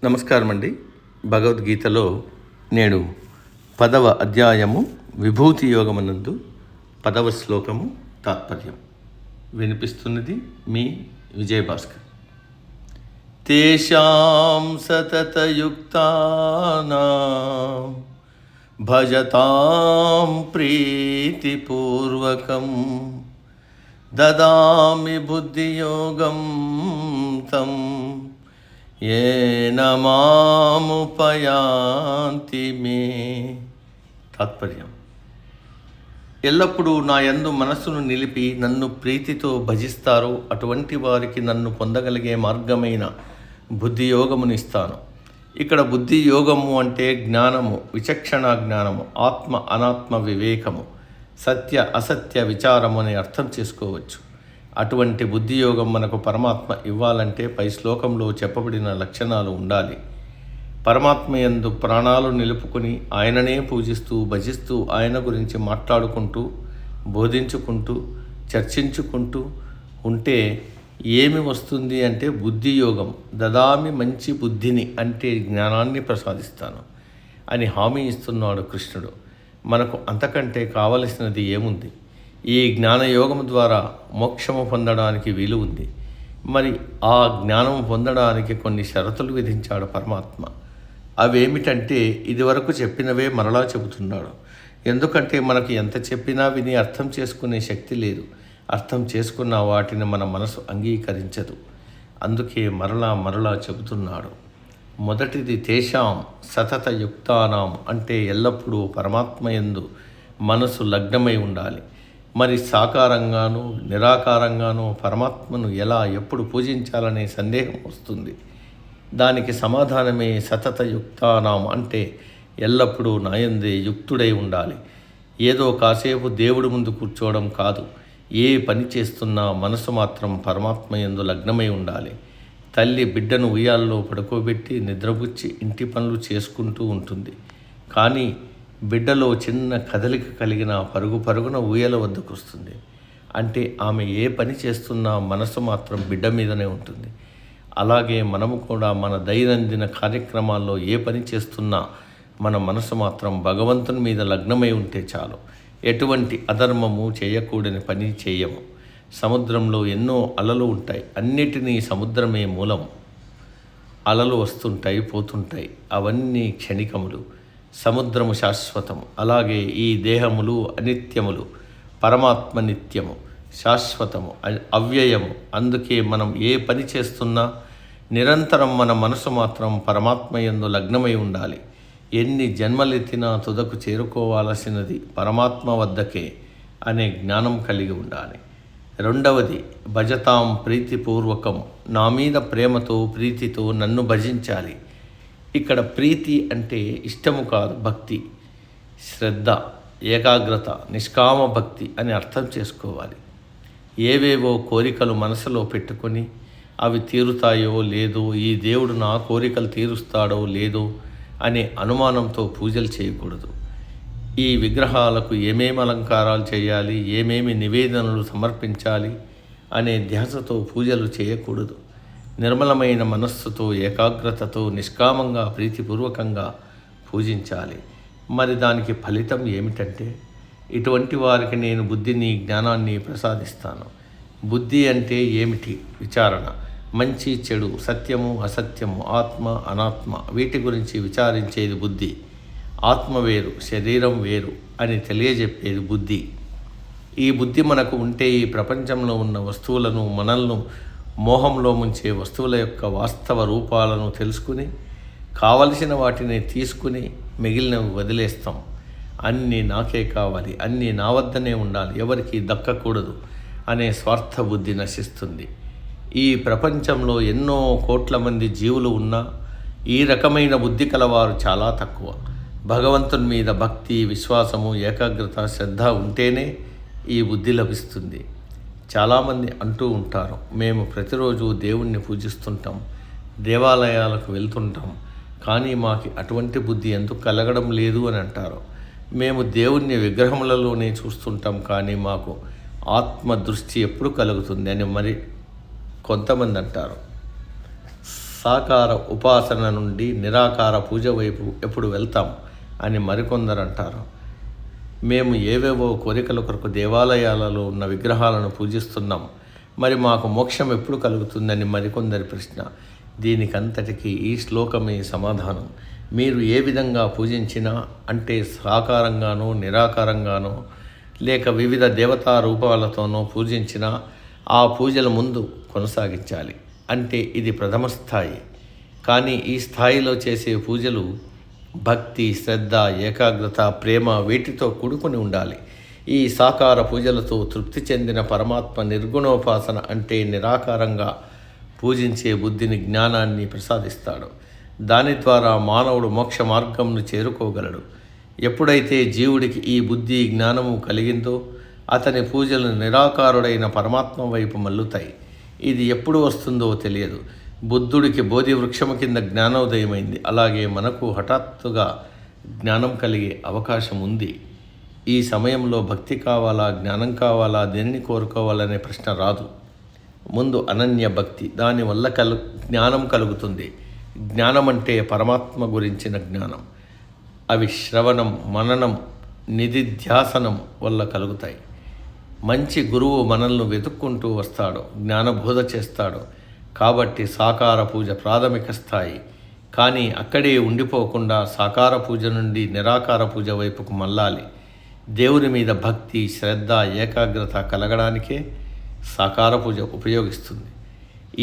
నమస్కారం అండి. భగవద్గీతలో నేడు 10వ అధ్యాయము విభూతి యోగమనందు 10వ శ్లోకము తాత్పర్యం వినిపిస్తున్నది మీ విజయభాస్కర్. తేషాం సతతయుక్తానాం భజతాం ప్రీతిపూర్వకం దదామి బుద్ధియోగం తం ఏన మాముపయాంతి మే. తాత్పర్యం: ఎల్లప్పుడూ నా యందు మనస్సును నిలిపి నన్ను ప్రీతితో భజిస్తారో అటువంటి వారికి నన్ను పొందగలిగే మార్గమైన బుద్ధి యోగమునిస్తాను. ఇక్కడ బుద్ధి యోగము అంటే జ్ఞానము, విచక్షణ జ్ఞానము, ఆత్మ అనాత్మ వివేకము, సత్య అసత్య విచారము అని అర్థం చేసుకోవచ్చు. అటువంటి బుద్ధియోగం మనకు పరమాత్మ ఇవ్వాలంటే పై శ్లోకంలో చెప్పబడిన లక్షణాలు ఉండాలి. పరమాత్మ యందు ప్రాణాలు నిలుపుకొని ఆయననే పూజిస్తూ భజిస్తూ ఆయన గురించి మాట్లాడుకుంటూ బోధించుకుంటూ చర్చించుకుంటూ ఉంటే ఏమి వస్తుంది అంటే బుద్ధియోగం. దదామి మంచి బుద్ధిని అంటే జ్ఞానాన్ని ప్రసాదిస్తాను అని హామీ ఇస్తున్నాడు కృష్ణుడు. మనకు అంతకంటే కావలసినది ఏముంది? ఈ జ్ఞానయోగము ద్వారా మోక్షము పొందడానికి వీలు ఉంది. మరి ఆ జ్ఞానము పొందడానికి కొన్ని షరతులు విధించాడు పరమాత్మ. అవేమిటంటే ఇదివరకు చెప్పినవే మరలా చెబుతున్నాడు. ఎందుకంటే మనకు ఎంత చెప్పినా విని అర్థం చేసుకునే శక్తి లేదు. అర్థం చేసుకున్న వాటిని మన మనసు అంగీకరించదు. అందుకే మరలా చెబుతున్నాడు. మొదటిది తేషాం సతతయుక్తానాం అంటే ఎల్లప్పుడూ పరమాత్మయందు మనసు లగ్నమై ఉండాలి. మరి సాకారంగానూ నిరాకారంగానూ పరమాత్మను ఎలా ఎప్పుడు పూజించాలనే సందేహం వస్తుంది. దానికి సమాధానమే సతతయుక్తానాం అంటే ఎల్లప్పుడూ నాయందే యుక్తుడై ఉండాలి. ఏదో కాసేపు దేవుడి ముందు కూర్చోవడం కాదు. ఏ పని చేస్తున్నా మనసు మాత్రం పరమాత్మయందు లగ్నమై ఉండాలి. తల్లి బిడ్డను ఉయ్యాల్లో పడుకోబెట్టి నిద్రపుచ్చి ఇంటి పనులు చేసుకుంటూ ఉంటుంది. కానీ బిడ్డలో చిన్న కదలిక కలిగిన పరుగున ఊయల వద్దకు వస్తుంది. అంటే ఆమె ఏ పని చేస్తున్నా మనసు మాత్రం బిడ్డ మీదనే ఉంటుంది. అలాగే మనము కూడా మన దైనందిన కార్యక్రమాల్లో ఏ పని చేస్తున్నా మన మనసు మాత్రం భగవంతుని మీద లగ్నమై ఉంటే చాలు. ఎటువంటి అధర్మము చేయకూడని పని చేయము. సముద్రంలో ఎన్నో అలలు ఉంటాయి. అన్నిటినీ సముద్రమే మూలం. అలలు వస్తుంటాయి, పోతుంటాయి. అవన్నీ క్షణికములు. సముద్రము శాశ్వతము. అలాగే ఈ దేహములు అనిత్యములు. పరమాత్మ నిత్యము, శాశ్వతము, అవ్యయము. అందుకే మనం ఏ పని చేస్తున్నా నిరంతరం మన మనసు మాత్రం పరమాత్మయందు లగ్నమై ఉండాలి. ఎన్ని జన్మలెత్తినా తుదకు చేరుకోవాల్సినది పరమాత్మ వద్దకే అనే జ్ఞానం కలిగి ఉండాలి. రెండవది భజతాం ప్రీతిపూర్వకం. నా మీద ప్రేమతో ప్రీతితో నన్ను భజించాలి. ఇక్కడ ప్రీతి అంటే ఇష్టము కాదు, భక్తి, శ్రద్ధ, ఏకాగ్రత, నిష్కామ భక్తి అని అర్థం చేసుకోవాలి. ఏవేవో కోరికలు మనసులో పెట్టుకొని అవి తీరుతాయో లేదో, ఈ దేవుడు నా కోరికలు తీరుస్తాడో లేదో అనే అనుమానంతో పూజలు చేయకూడదు. ఈ విగ్రహాలకు ఏమేమి అలంకారాలు చేయాలి, ఏమేమి నివేదనలు సమర్పించాలి అనే ధ్యాసతో పూజలు చేయకూడదు. నిర్మలమైన మనస్సుతో ఏకాగ్రతతో నిష్కామంగా ప్రీతిపూర్వకంగా పూజించాలి. మరి దానికి ఫలితం ఏమిటంటే ఇటువంటి వారికి నేను బుద్ధిని జ్ఞానాన్ని ప్రసాదిస్తాను. బుద్ధి అంటే ఏమిటి? విచారణ. మంచి చెడు, సత్యము అసత్యము, ఆత్మ అనాత్మ వీటి గురించి విచారించేది బుద్ధి. ఆత్మ వేరు, శరీరం వేరు అని తెలియజెప్పేది బుద్ధి. ఈ బుద్ధి మనకు ఉంటే ఈ ప్రపంచంలో ఉన్న వస్తువులను, మనల్ని మోహంలో ముంచే వస్తువుల యొక్క వాస్తవ రూపాలను తెలుసుకుని కావలసిన వాటిని తీసుకుని మిగిలినవి వదిలేస్తాం. అన్నీ నాకే కావాలి, అన్నీ నా వద్దనే ఉండాలి, ఎవరికి దక్కకూడదు అనే స్వార్థ బుద్ధి నశిస్తుంది. ఈ ప్రపంచంలో ఎన్నో కోట్ల మంది జీవులు ఉన్నా ఈ రకమైన బుద్ధి కలవారు చాలా తక్కువ. భగవంతుని మీద భక్తి, విశ్వాసము, ఏకాగ్రత, శ్రద్ధ ఉంటేనే ఈ బుద్ధి లభిస్తుంది. చాలామంది అంటూ ఉంటారు, మేము ప్రతిరోజు దేవుణ్ణి పూజిస్తుంటాం, దేవాలయాలకు వెళ్తుంటాం, కానీ మాకు అటువంటి బుద్ధి ఎందుకు కలగడం లేదు అని అంటారు. మేము దేవుణ్ణి విగ్రహములలోనే చూస్తుంటాం, కానీ మాకు ఆత్మ దృష్టి ఎప్పుడు కలుగుతుంది అని మరి కొంతమంది అంటారు. సాకార ఉపాసన నుండి నిరాకార పూజ వైపు ఎప్పుడు వెళ్తాం అని మరికొందరు అంటారు. మేము ఏవేవో కోరికల కొరకు దేవాలయాలలో ఉన్న విగ్రహాలను పూజిస్తున్నాం, మరి మాకు మోక్షం ఎప్పుడు కలుగుతుందని మరికొందరి ప్రశ్న. దీనికంతటికీ ఈ శ్లోకమే సమాధానం. మీరు ఏ విధంగా పూజించినా, అంటే సాకారంగానో నిరాకారంగానో లేక వివిధ దేవతా రూపాలతోనో పూజించినా ఆ పూజల ముందు కొనసాగించాలి. అంటే ఇది ప్రథమ స్థాయి. కానీ ఈ స్థాయిలో చేసే పూజలు భక్తి, శ్రద్ధ, ఏకాగ్రత, ప్రేమ వీటితో కూడుకుని ఉండాలి. ఈ సాకార పూజలతో తృప్తి చెందిన పరమాత్మ నిర్గుణోపాసన అంటే నిరాకారంగా పూజించే బుద్ధిని, జ్ఞానాన్ని ప్రసాదిస్తాడు. దాని ద్వారా మానవుడు మోక్ష మార్గంను చేరుకోగలడు. ఎప్పుడైతే జీవుడికి ఈ బుద్ధి, జ్ఞానము కలిగిందో అతని పూజలు నిరాకారుడైన పరమాత్మ వైపు మల్లుతాయి. ఇది ఎప్పుడు వస్తుందో తెలియదు. బుద్ధుడికి బోధి వృక్షము కింద జ్ఞానోదయమైంది. అలాగే మనకు హఠాత్తుగా జ్ఞానం కలిగే అవకాశం ఉంది. ఈ సమయంలో భక్తి కావాలా, జ్ఞానం కావాలా, దేన్ని కోరుకోవాలనే ప్రశ్న రాదు. ముందు అనన్య భక్తి, దానివల్ల జ్ఞానం కలుగుతుంది. జ్ఞానం అంటే పరమాత్మ గురించిన జ్ఞానం. అవి శ్రవణం, మననం, నిధిధ్యాసనం వల్ల కలుగుతాయి. మంచి గురువు మనల్ని వెతుక్కుంటూ వస్తాడు, జ్ఞానబోధ చేస్తాడు. కాబట్టి సాకార పూజ ప్రాథమిక స్థాయి. కానీ అక్కడే ఉండిపోకుండా సాకార పూజ నుండి నిరాకార పూజ వైపుకు మళ్ళాలి. దేవుని మీద భక్తి, శ్రద్ధ, ఏకాగ్రత కలగడానికే సాకార పూజ ఉపయోగిస్తుంది.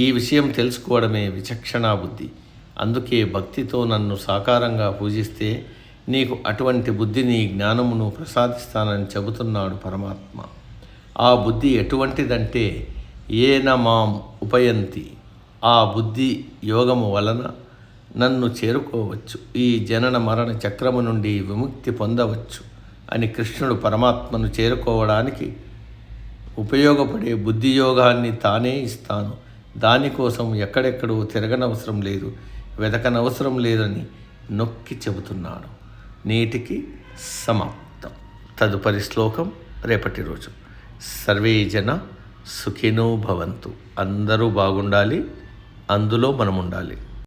ఈ విషయం తెలుసుకోవడమే విచక్షణా బుద్ధి. అందుకే భక్తితో నన్ను సాకారంగా పూజిస్తే నీకు అటువంటి బుద్ధిని, జ్ఞానమును ప్రసాదిస్తానని చెబుతున్నాడు పరమాత్మ. ఆ బుద్ధి ఎటువంటిదంటే ఏన మాం ఉపయంతి, ఆ బుద్ధి యోగము వలన నన్ను చేరుకోవచ్చు, ఈ జనన మరణ చక్రము నుండి విముక్తి పొందవచ్చు అని కృష్ణుడు పరమాత్మను చేరుకోవడానికి ఉపయోగపడే బుద్ధి యోగాన్ని తానే ఇస్తాను. దానికోసం ఎక్కడెక్కడో తిరగనవసరం లేదు, వెతకనవసరం లేదని నొక్కి చెబుతున్నాడు. నేటికి సమాప్తం. తదుపరి శ్లోకం రేపటి రోజు. సర్వే జన సుఖినో భవంతు. అందరూ బాగుండాలి, అందులో మనం ఉండాలి.